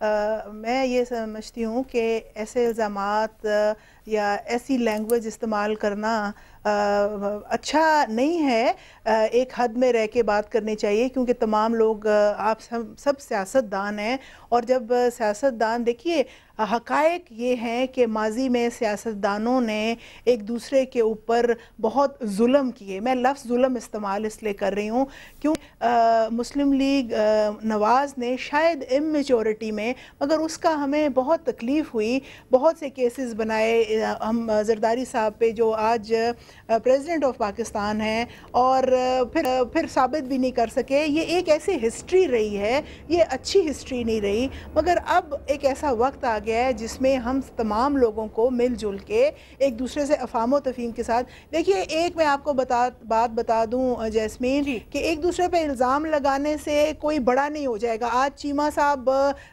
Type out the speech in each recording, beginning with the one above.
میں یہ سمجھتی ہوں کہ ایسے الزامات یا ایسی لینگویج استعمال کرنا اچھا نہیں ہے. ایک حد میں رہ کے بات کرنی چاہیے کیونکہ تمام لوگ آپ سب سیاست دان ہیں, اور جب سیاست دان دیکھیے حقائق یہ ہیں کہ ماضی میں سیاست دانوں نے ایک دوسرے کے اوپر بہت ظلم کیے. میں لفظ ظلم استعمال اس لیے کر رہی ہوں کیوں مسلم لیگ نواز نے شاید اممیچورٹی میں, مگر اس کا ہمیں بہت تکلیف ہوئی, بہت سے کیسز بنائے. ہم زرداری صاحب پہ جو آج پریزیڈنٹ آف پاکستان ہیں اور پھر ثابت بھی نہیں کر سکے. یہ ایک ایسی ہسٹری رہی ہے, یہ اچھی ہسٹری نہیں رہی. مگر اب ایک ایسا وقت آ گیا ہے جس میں ہم تمام لوگوں کو مل جل کے ایک دوسرے سے افہام و تفہیم کے ساتھ دیکھیے. ایک میں آپ کو بات بتا دوں جیسمین کہ ایک دوسرے پہ الزام لگانے سے کوئی بڑا نہیں ہو جائے گا. آج چیمہ صاحب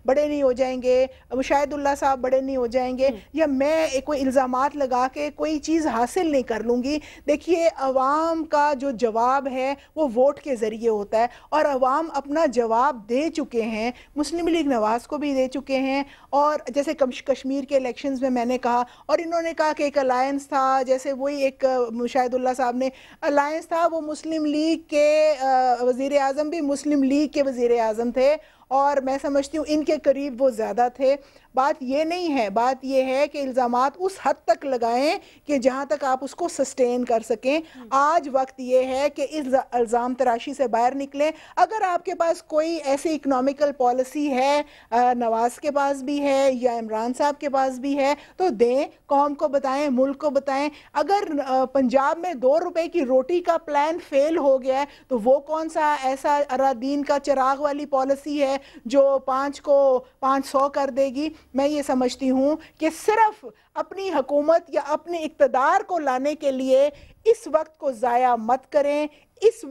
بڑے نہیں ہو جائیں گے, مشاہد اللہ صاحب بڑے نہیں ہو جائیں گے, یا میں کوئی الزامات لگا کے کوئی چیز حاصل نہیں کر لوں گی. دیکھیے عوام کا جو جواب ہے وہ ووٹ کے ذریعے ہوتا ہے, اور عوام اپنا جواب دے چکے ہیں. مسلم لیگ نواز کو بھی دے چکے ہیں, اور جیسے کشمیر کے الیکشنز میں نے کہا, اور انہوں نے کہا کہ ایک الائنس تھا, جیسے وہی ایک مشاہد اللہ صاحب نے الائنس تھا, وہ مسلم لیگ کے وزیر اعظم بھی مسلم لیگ کے وزیر اعظم تھے, اور میں سمجھتی ہوں ان کے قریب وہ زیادہ تھے. بات یہ نہیں ہے, بات یہ ہے کہ الزامات اس حد تک لگائیں کہ جہاں تک آپ اس کو سسٹین کر سکیں. آج وقت یہ ہے کہ اس الزام تراشی سے باہر نکلیں. اگر آپ کے پاس کوئی ایسی اکنامیکل پالیسی ہے, نواز کے پاس بھی ہے یا عمران صاحب کے پاس بھی ہے, تو دیں, قوم کو بتائیں, ملک کو بتائیں. اگر پنجاب میں 2 روپے کی روٹی کا پلان فیل ہو گیا ہے تو وہ کون سا ایسا ارادین کا چراغ والی پالیسی ہے جو 5 کو 500 کر دے گی. میں یہ سمجھتی ہوں کہ صرف اپنی حکومت یا اپنے اقتدار کو لانے کے لیے اس وقت کو ضائع مت کریں. اس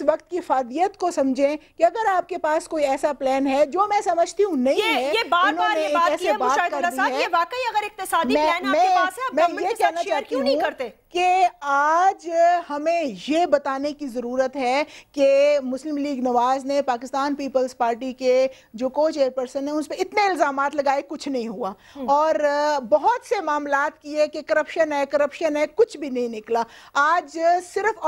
وقت کی فادیت کو سمجھیں کہ اگر آپ کے پاس کوئی ایسا پلان ہے جو میں سمجھتی ہوں نہیں ہے, یہ بار بار یہ بات کی ہے مشاہد اللہ صاحب, یہ واقعی اگر اقتصادی پلان آپ کے پاس ہے, آپ گورنمنٹ کے ساتھ شیئر کیوں نہیں کرتے؟ کہ آج ہمیں یہ بتانے کی ضرورت ہے کہ مسلم لیگ نواز نے پاکستان پیپلز پارٹی کے جو کو چیئر پرسن ہیں اس پہ اتنے الزامات لگائے, کچھ نہیں ہوا, اور بہت سے معاملات کیے کہ کرپشن ہے, کچھ بھی نہیں نکلا. آج صرف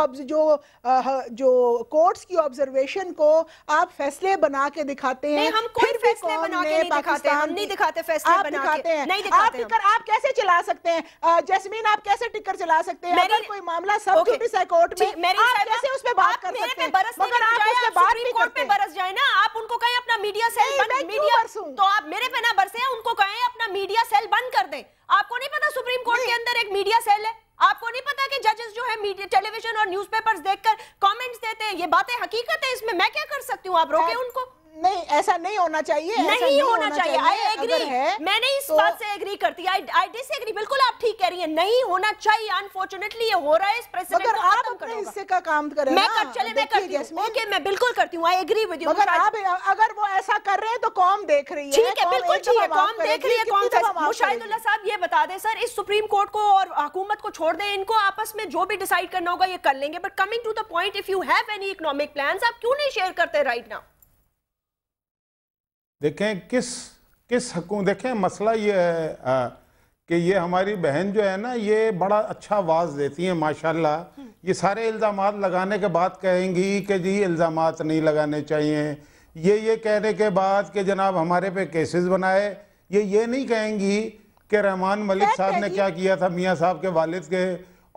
جو کورٹس کی آبزرویشن کو آپ فیصلے بنا کے دکھاتے ہیں. ہم کوئی فیصلے بنا کے نہیں دکھاتے, ہم نہیں دکھاتے فیصلے بنا کے, نہیں دکھاتے. آپ کیسے چلا سکتے ہیں جیسمین, آپ کیسے ٹکر چلا سکتے ہیں؟ اگر کوئی معاملہ سب جوڈیس ہے کورٹ میں, آپ کیسے اس پہ بات کر سکتے ہیں؟ مگر آپ اس پہ بات نہیں کورٹ پہ برس جائیں نا, آپ ان کو کہیں اپنا میڈیا سیل بند, تو آپ میرے پہ نہ برسیں, ان کو کہیں اپنا میڈیا سیل بند کر دیں. آپ کو نہیں پتا سپریم کورٹ کے اندر ایک میڈیا سیل ہے؟ آپ کو نہیں پتا کہ ججز جو ہے ٹیلی ویژن اور نیوز پیپرز دیکھ کر کامنٹس دیتے ہیں؟ یہ باتیں حقیقت ہے, اس میں میں کیا کر سکتی ہوں؟ آپ روکیں ان کو. نہیں, ایسا نہیں ہونا چاہیے, نہیں ہونا چاہیے. آئی ایگری, میں نہیں اس بات سے ایگری کرتی, آئی ڈس ایگری. بالکل آپ ٹھیک کہہ رہی ہیں, نہیں ہونا چاہیے. انفارچونیٹلی یہ ہو رہا ہے, اس پریسیڈنٹ کو ختم کرو. حصے کا کام کریں نا. میں کرتی ہوں, اوکے, میں بالکل کرتی ہوں, آئی ایگری ود یو. مگر آپ اگر وہ ایسا کر رہے ہیں تو قوم دیکھ رہی ہے. ٹھیک ہے, بالکل ٹھیک ہے, قوم دیکھ رہی ہے, قوم. مشاہد اللہ صاحب یہ بتا دیں سر, اس سپریم کورٹ کو اور حکومت کو چھوڑ دیں, ان کو آپس میں جو بھی ڈیسائیڈ کرنا ہوگا یہ کر لیں گے. But coming to the point, if you have any economic plans, آپ کیوں نہیں شیئر کرتے رائٹ ناؤ؟ دیکھیں کس حکومت, دیکھیں مسئلہ یہ ہے کہ یہ ہماری بہن جو ہے نا, یہ بڑا اچھا آواز دیتی ہیں ماشاءاللہ. یہ سارے الزامات لگانے کے بعد کہیں گی کہ جی الزامات نہیں لگانے چاہیے. یہ کہنے کے بعد کہ جناب ہمارے پہ کیسز بنائے, یہ نہیں کہیں گی کہ رحمان ملک صاحب نے کیا کیا تھا میاں صاحب کے والد کے,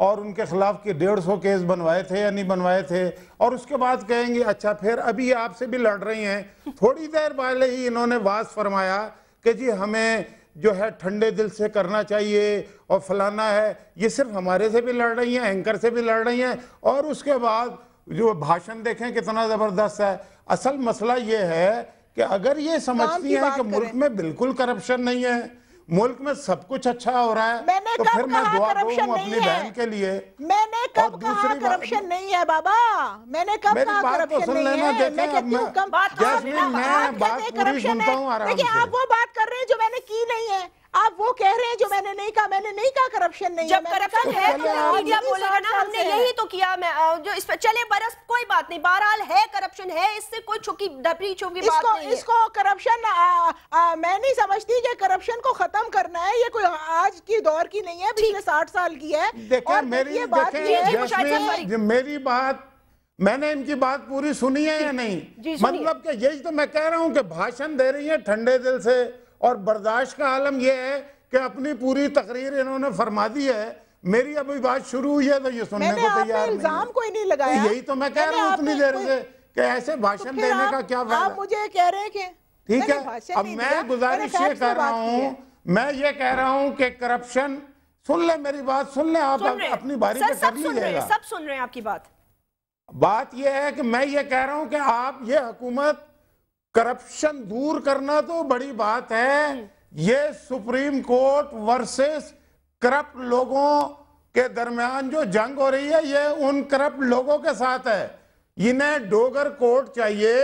اور ان کے خلاف کے 150 کیس بنوائے تھے یا نہیں بنوائے تھے, اور اس کے بعد کہیں گے اچھا پھر ابھی آپ سے بھی لڑ رہی ہیں. تھوڑی دیر پہلے ہی انہوں نے واز فرمایا کہ جی ہمیں جو ہے ٹھنڈے دل سے کرنا چاہیے اور فلانا ہے. یہ صرف ہمارے سے بھی لڑ رہی ہیں, اینکر سے بھی لڑ رہی ہیں, اور اس کے بعد جو بھاشن دیکھیں کتنا زبردست ہے. اصل مسئلہ یہ ہے کہ اگر یہ سمجھتی ہیں کہ ملک میں بالکل کرپشن نہیں ہے, ملک میں سب کچھ اچھا ہو رہا ہے, تو پھر میں دعا دوں اپنی بہن کے لیے. میں نے کب کہا کرپشن نہیں ہے بابا, میں نے کب کہا کرپشن نہیں ہے؟ میں کہتی ہوں جیسمین, میں بات پوری سنتا ہوں آرام سے. دیکھیں آپ وہ بات کر رہے ہیں جو میں نے کی نہیں ہے. آپ وہ کہہ رہے ہیں جو میں نے نہیں کہا. میں نے نہیں کہا کرپشن نہیں ہے. جب کرپشن ہے تو میڈیا بولے گا نا ہم نے یہی تو کیا. جو اس پہ چلے برس کوئی بات نہیں, بہرحال ہے کرپشن ہے, اس سے کوئی چھکی ڈپری چھپی بات نہیں ہے. اس کو کرپشن میں نہیں سمجھتی کہ کرپشن کو ختم کرنا ہے. یہ کوئی آج کی دور کی نہیں ہے, پچھلے 60 سال کی ہے. دیکھیں میری بات, میں نے ان کی بات پوری سنی ہے یا نہیں؟ مطلب کہ یہی تو میں کہہ رہا ہوں کہ بھاشن دے رہی ہیں ٹھنڈے دل سے, اور برداشت کا عالم یہ ہے کہ اپنی پوری تقریر انہوں نے فرما دی ہے. میری ابھی بات شروع ہوئی ہے تو یہ سننے کو تیار نہیں. الزام کوئی نہیں لگایا. یہی تو میں کہہ رہا ہوں اتنی دیر سے کہ ایسے بھاشن دینے کا کیا فائدہ. آپ مجھے کہہ رہے ہیں کہ ٹھیک ہے, اب میں گزارش یہ کر رہا ہوں, میں یہ کہہ رہا ہوں کہ کرپشن, سن لیں میری بات, سن لیں آپ اپنی باری پہ کر لیجئے گا. سب سن رہے ہیں آپ کی بات. بات یہ ہے کہ میں یہ کہہ رہا ہوں کہ آپ یہ حکومت, کرپشن دور کرنا تو بڑی بات ہے. یہ سپریم کورٹ ورسز کرپٹ لوگوں کے درمیان جو جنگ ہو رہی ہے یہ ان کرپٹ لوگوں کے ساتھ ہے. انہیں ڈوگر کورٹ چاہیے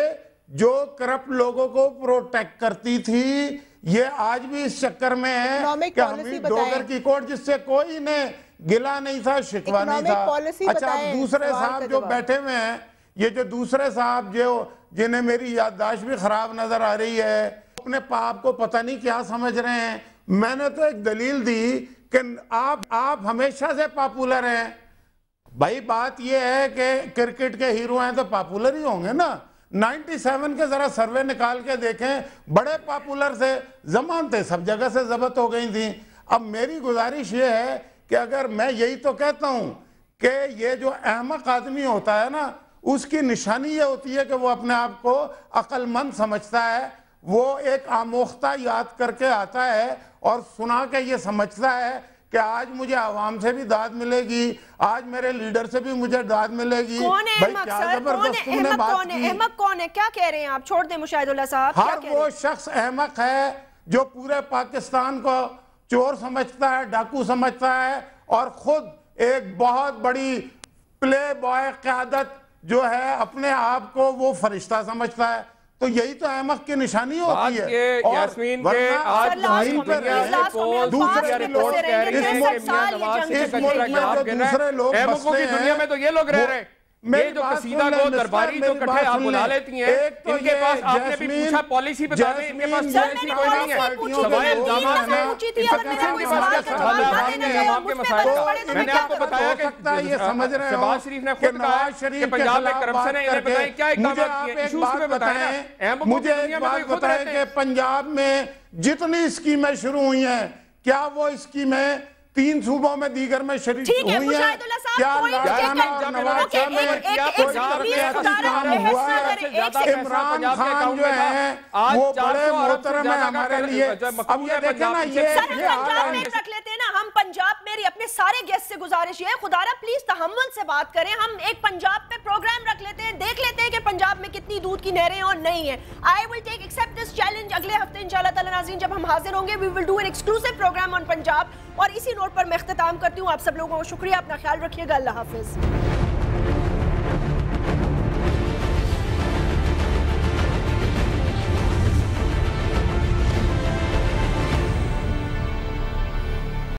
جو کرپٹ لوگوں کو پروٹیکٹ کرتی تھی. یہ آج بھی اس چکر میں ہے کہ ہمیں ڈوگر کی کورٹ جس سے کوئی نے گلا نہیں تھا, شکوا نہیں تھا. اچھا اب دوسرے صاحب جو بیٹھے ہوئے ہیں, یہ جو دوسرے صاحب جو جنہیں میری یادداشت بھی خراب نظر آ رہی ہے, اپنے پاپ کو پتہ نہیں کیا سمجھ رہے ہیں. میں نے تو ایک دلیل دی کہ آپ ہمیشہ سے پاپولر ہیں. بھائی بات یہ ہے کہ کرکٹ کے ہیرو ہیں تو پاپولر ہی ہوں گے نا. 97 کے ذرا سروے نکال کے دیکھیں, بڑے پاپولر سے ضمانتیں سب جگہ سے ضبط ہو گئی تھیں. اب میری گزارش یہ ہے کہ اگر میں یہی تو کہتا ہوں کہ یہ جو احمق آدمی ہوتا ہے نا, اس کی نشانی یہ ہوتی ہے کہ وہ اپنے آپ کو عقل مند سمجھتا ہے. وہ ایک آموختہ یاد کر کے آتا ہے اور سنا کے یہ سمجھتا ہے کہ آج مجھے عوام سے بھی داد ملے گی, آج میرے لیڈر سے بھی مجھے داد ملے گی. کون ہے احمق سر؟ احمق کون ہے؟ کیا کہہ رہے ہیں آپ؟ چھوڑ دیں مشاہد اللہ صاحب. ہر وہ شخص احمق ہے جو پورے پاکستان کو چور سمجھتا ہے, ڈاکو سمجھتا ہے, اور خود ایک بہت بڑی پلے بوائے قیادت جو ہے اپنے آپ کو وہ فرشتہ سمجھتا ہے. تو یہی تو احمق کی نشانی ہوتی ہے. یاسمین کے آج زمین دنیا ہے کو دوسرے رپورٹ کہہ رہی ہے کہ میاں نواز سے کچرا جواب گر رہے ہیں. احمقوں کی دنیا میں تو یہ لوگ رہ رہے ہیں. یہ جو قصیدہ کو درباری جو کٹھے آپ بلا لیتی ہیں, ان کے پاس آپ نے بھی پوچھا پالیسی بتا دیں, ان کے پاس پالیسی کوئی نہیں ہے. سوائے الزامات ہیں, ان کے پاس کیا سوال ہے عوام کے مسائل کا. میں نے آپ کو بتایا کہ شہباز شریف نے خود کہا کہ پنجاب میں کرپشن ہے, انہیں بتائیں کیا اقدامات کیے, ایشوز میں بتائیں. مجھے ایک بات بتائیں کہ پنجاب میں جتنی اسکیمیں شروع ہوئی ہیں, کیا وہ اسکیمیں 3 صوبوں میں دیگر میں شریک ہوئی ہیں؟ کیا لاڑکانہ اور نواز شاہ میں کوئی ترقیاتی کام ہوا ہے؟ عمران خان جو ہیں وہ بڑے محترم ہیں ہمارے لیے. اب یہ دیکھیں نا, یہ پنجاب میں رکھ لیتے ہیں نا ہم. پنجاب میری اپنے سارے گیسٹ سے گزارش یہ ہے, خدا را پلیز تحمل سے بات کریں. ہم ایک پنجاب پہ پروگرام رکھ لیتے ہیں, دیکھ لیتے ہیں کہ پنجاب میں کتنی دودھ کی نہریں اور نہیں ہیں. I will take accept this challenge. اگلے ہفتے انشاءاللہ تعالی ناظرین جب ہم حاضر ہوں گے we will do an exclusive program on Punjab. اور اسی نوٹ پر میں اختتام کرتی ہوں. آپ سب لوگوں کو شکریہ, اپنا خیال رکھیے گا. اللہ حافظ.